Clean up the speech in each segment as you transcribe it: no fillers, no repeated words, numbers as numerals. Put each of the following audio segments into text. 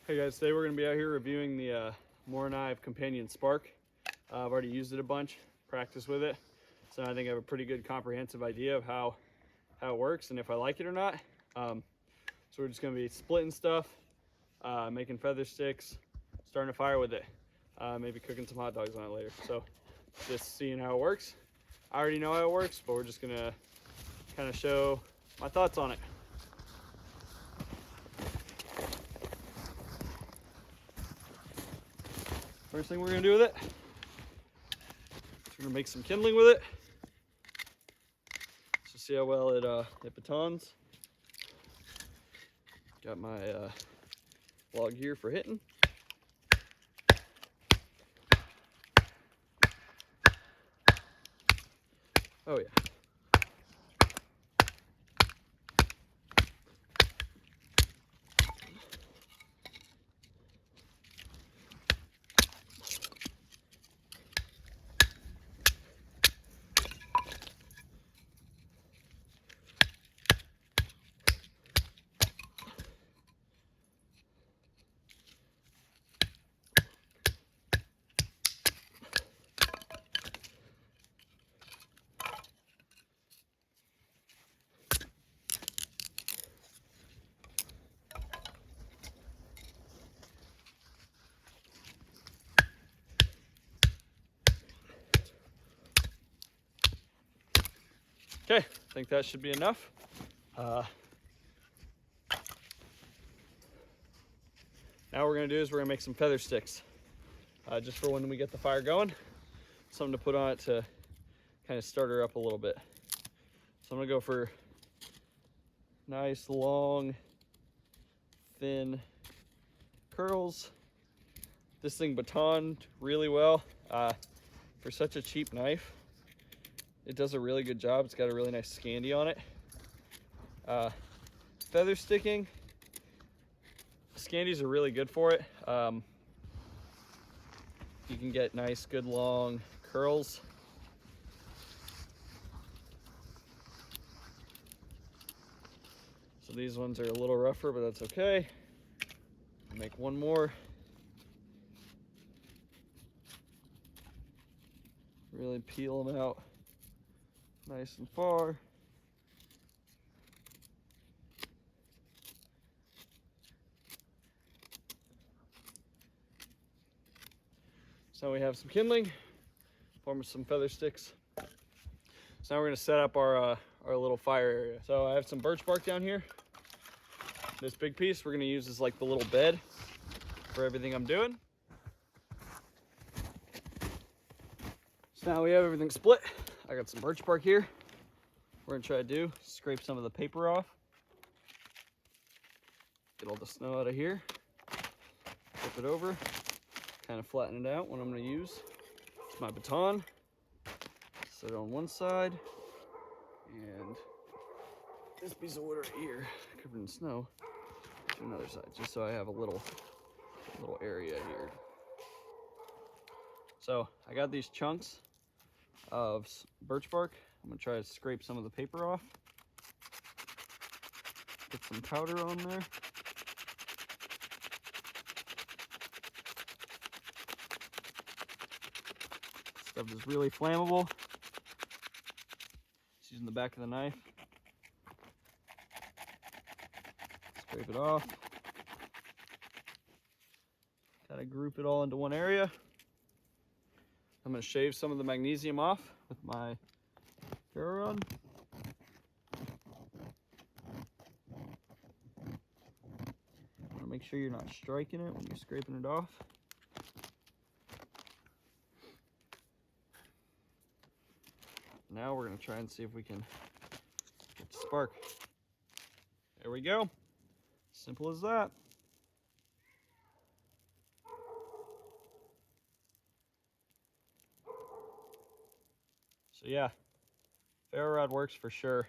Hey guys, today we're going to be out here reviewing the Morakniv Companion Spark. I've already used it a bunch, practiced with it, so I think I have a pretty good comprehensive idea of how it works and if I like it or not. So we're just going to be splitting stuff, making feather sticks, starting a fire with it, maybe cooking some hot dogs on it later. So just seeing how it works. I already know how it works, but we're just going to kind of show my thoughts on it. First thing we're gonna do with it, we're gonna make some kindling with it. So see how well it batons. Got my log here for hitting. Oh yeah. Okay, I think that should be enough. Now what we're gonna do is we're gonna make some feather sticks, just for when we get the fire going. Something to put on it to kind of start her up a little bit. So I'm gonna go for nice, long, thin curls. This thing batoned really well. For such a cheap knife, it does a really good job. It's got a really nice scandy on it. Feather sticking, scandies are really good for it. You can get nice, good long curls. So these ones are a little rougher, but that's okay. Make one more. Really peel them out nice and far. So we have some kindling, form some feather sticks. So now we're gonna set up our little fire area. So I have some birch bark down here. This big piece we're gonna use as like the little bed for everything I'm doing. So now we have everything split. I got some birch bark here. We're gonna try to do, scrape some of the paper off. Get all the snow out of here. Flip it over, kind of flatten it out. What I'm gonna use is my baton. Set it on one side, and this piece of wood right here, covered in snow, to another side, just so I have a little area here. So I got these chunks of birch bark. I'm gonna try to scrape some of the paper off. Get some powder on there. Stuff is really flammable. Just using the back of the knife. Scrape it off. Kind of group it all into one area. I'm going to shave some of the magnesium off with my ferro rod. Want to make sure you're not striking it when you're scraping it off. Now we're going to try and see if we can get the spark. There we go. Simple as that. So yeah, ferro rod works for sure.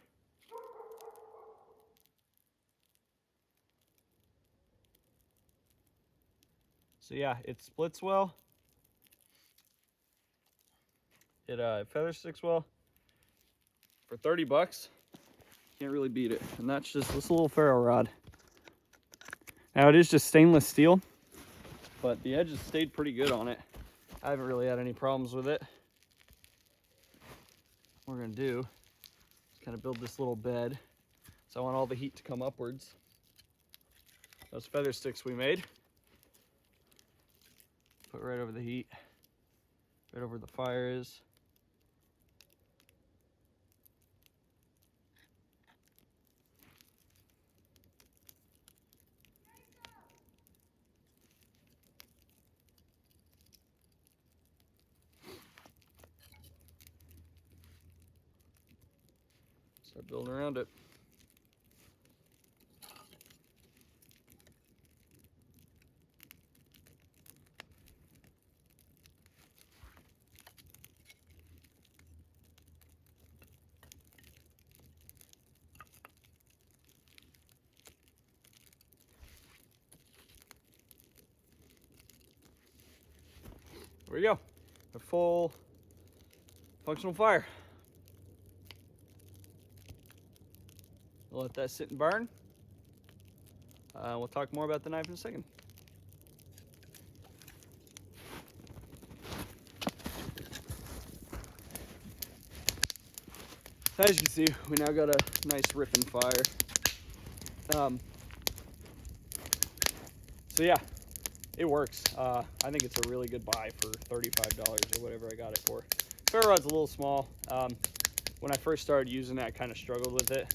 So yeah, it splits well. It feather sticks well. For 30 bucks, can't really beat it. And that's just this little ferro rod. Now it is just stainless steel, but the edges stayed pretty good on it. I haven't really had any problems with it. What we're gonna do is kind of build this little bed. So I want all the heat to come upwards. Those feather sticks we made, put right over the heat, right over the fire is. Start building around it. There we go, a full functional fire. We'll let that sit and burn. We'll talk more about the knife in a second. As you can see, we now got a nice ripping fire. So yeah, it works. I think it's a really good buy for $35 or whatever I got it for. Ferro rod's a little small. When I first started using it, I kind of struggled with it.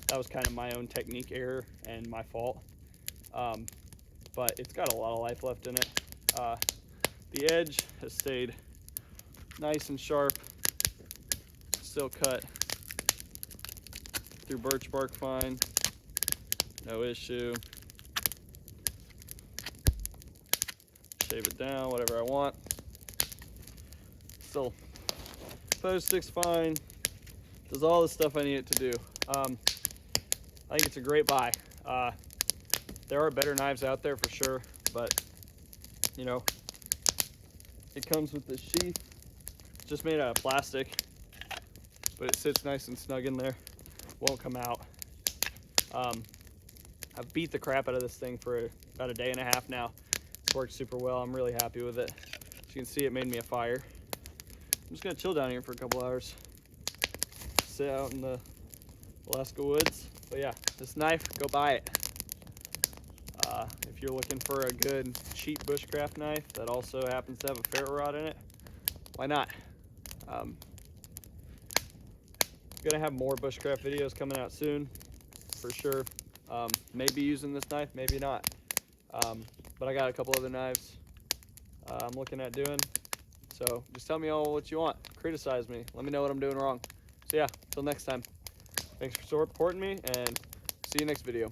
That was kind of my own technique error and my fault. But it's got a lot of life left in it. The edge has stayed nice and sharp, still cut through birch bark fine, no issue. Shave it down, whatever I want. Still feather sticks fine, does all the stuff I need it to do. I think it's a great buy. There are better knives out there for sure, but you know, it comes with this sheath. It's just made out of plastic, but it sits nice and snug in there, won't come out. I've beat the crap out of this thing for about a day and a half now. It's worked super well. I'm really happy with it. As you can see, it made me a fire. I'm just gonna chill down here for a couple hours, sit out in the Alaska woods. But yeah, this knife, go buy it. If you're looking for a good cheap bushcraft knife that also happens to have a ferro rod in it, why not? I'm gonna have more bushcraft videos coming out soon, for sure. Maybe using this knife, maybe not. But I got a couple other knives I'm looking at doing. So just tell me all what you want. Criticize me. Let me know what I'm doing wrong. So yeah, until next time. Thanks for supporting me, and see you next video.